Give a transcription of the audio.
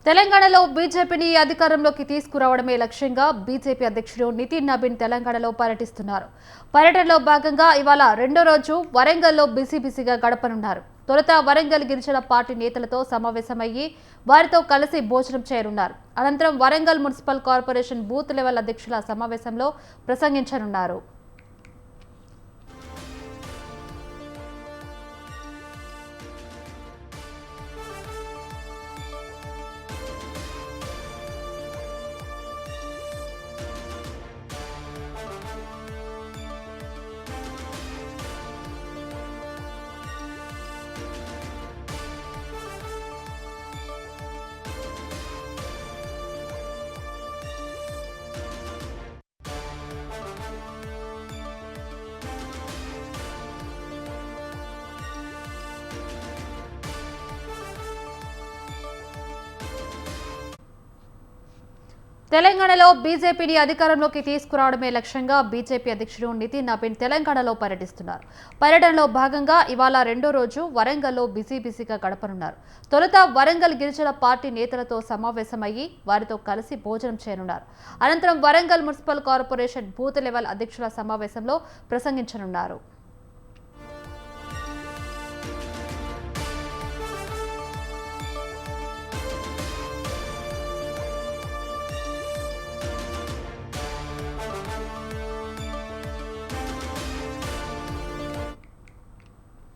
తెలంగాణలో బీజేపీని అధికారంలోకి తీసుకురావడమే లక్ష్యంగా బీజేపీ అధ్యక్షుడు నితిన్ నబీన్ తెలంగాణలో పర్యటిస్తున్నారు. పర్యటనలో భాగంగా ఇవాళ రెండో రోజు వరంగల్లో బిజీగా గడపనున్నారు. తొలుత వరంగల్ గిరిజన పార్టీ నేతలతో సమావేశమయ్యి వారితో కలిసి భోజనం చేయనున్నారు. అనంతరం Warangal municipal corporation booth level అధ్యక్షుల సమావేశంలో ప్రసంగించనున్నారు. తెలంగాణలో బీజేపీని అధికారంలోకి తీసుకురావడమే లక్ష్యంగా బీజేపీ అధ్యక్షుడు నితిన్ నబీన్ తెలంగాణలో పర్యటిస్తున్నారు. పర్యటనలో భాగంగా ఇవాళ రెండో రోజు వరంగల్లో బిజీగా గడపనున్నారు. తొలుత వరంగల్ గిరిజన పార్టీ నేతలతో సమావేశమయ్యి వారితో కలిసి భోజనం చేయనున్నారు. అనంతరం Warangal municipal corporation booth level అధ్యక్షుల సమావేశంలో ప్రసంగించనున్నారు.